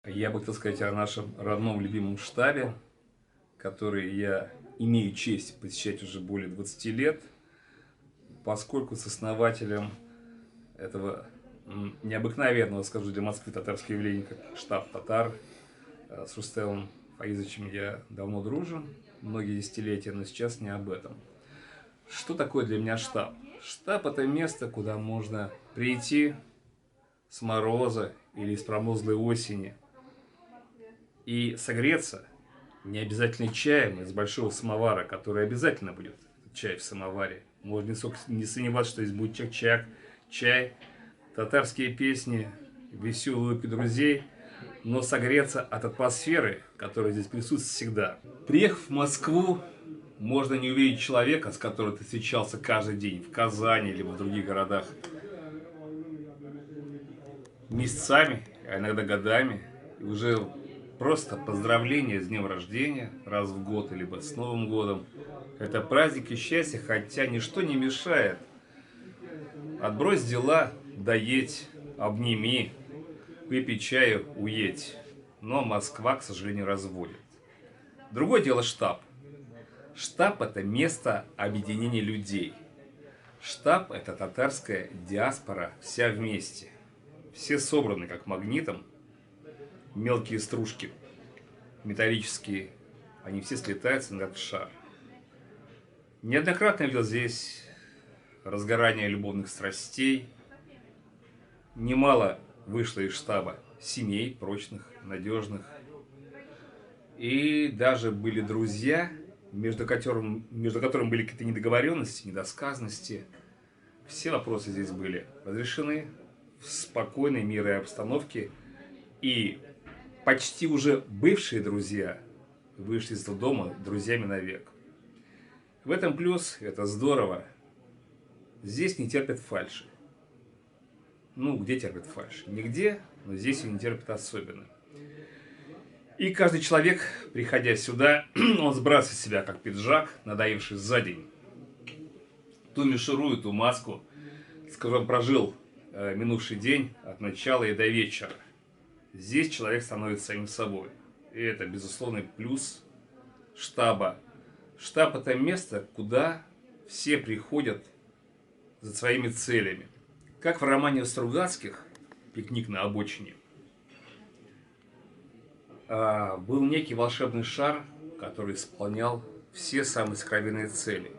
Я бы хотел сказать о нашем родном любимом штабе, который я имею честь посещать уже более 20 лет, поскольку с основателем этого необыкновенного, скажу, для Москвы татарского явления, как штаб татар, с Рустемом Фаизовичем я давно дружим, многие десятилетия, но сейчас не об этом. Что такое для меня штаб? Штаб – это место, куда можно прийти с мороза или с промозглой осени и согреться, не обязательно чаем из большого самовара, который обязательно будет, чай в самоваре. Можно не сомневаться, что здесь будет чак-чак, чай, татарские песни, веселые улыбки друзей, но согреться от атмосферы, которая здесь присутствует всегда. Приехав в Москву, можно не увидеть человека, с которым ты встречался каждый день в Казани или в других городах месяцами, а иногда годами, и уже просто поздравление с днем рождения раз в год, либо с Новым годом. Это праздник и счастье, хотя ничто не мешает. Отбрось дела, доедь, обними, выпей чаю, уедь. Но Москва, к сожалению, разводит. Другое дело штаб. Штаб – это место объединения людей. Штаб – это татарская диаспора вся вместе. Все собраны как магнитом. Мелкие стружки металлические, они все слетаются на этот шар. Неоднократно я видел здесь разгорание любовных страстей. Немало вышло из штаба семей прочных, надежных. И даже были друзья, между которыми были какие-то недоговоренности, недосказанности. Все вопросы здесь были разрешены в спокойной, мирной обстановке. И почти уже бывшие друзья вышли из этого дома друзьями навек. В этом плюс, это здорово. Здесь не терпят фальши. Ну, где терпят фальши? Нигде, но здесь ее не терпят особенно. И каждый человек, приходя сюда, он сбрасывает с себя, как пиджак, надоевший за день, ту мишуру, ту маску, с которой он прожил минувший день от начала и до вечера. Здесь человек становится самим собой. И это, безусловный плюс штаба. Штаб – это место, куда все приходят за своими целями. Как в романе Стругацких «Пикник на обочине». Был некий волшебный шар, который исполнял все самые сокровенные цели.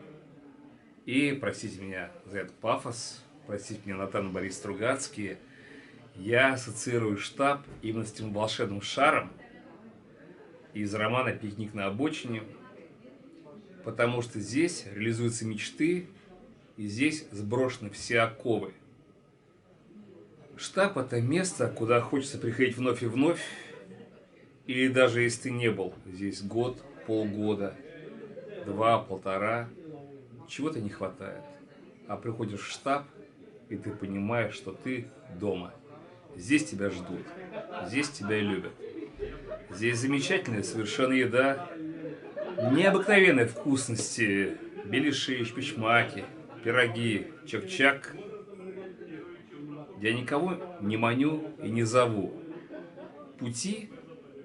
И, простите меня за этот пафос, простите меня, Натан и Борис Стругацкие, я ассоциирую штаб именно с этим волшебным шаром из романа «Пикник на обочине», потому что здесь реализуются мечты, и здесь сброшены все оковы. Штаб – это место, куда хочется приходить вновь и вновь, или даже если ты не был здесь год, полгода, два, полтора, чего-то не хватает. А приходишь в штаб, и ты понимаешь, что ты дома. Здесь тебя ждут, здесь тебя любят. Здесь замечательная совершенно еда, необыкновенные вкусности, беляши, шпичмаки, пироги, чак-чак. Я никого не маню и не зову. Пути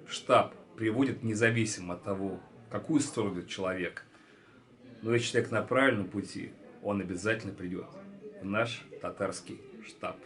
в штаб приводят независимо от того, в какую сторону идет человек. Но если человек на правильном пути, он обязательно придет в наш татарский штаб.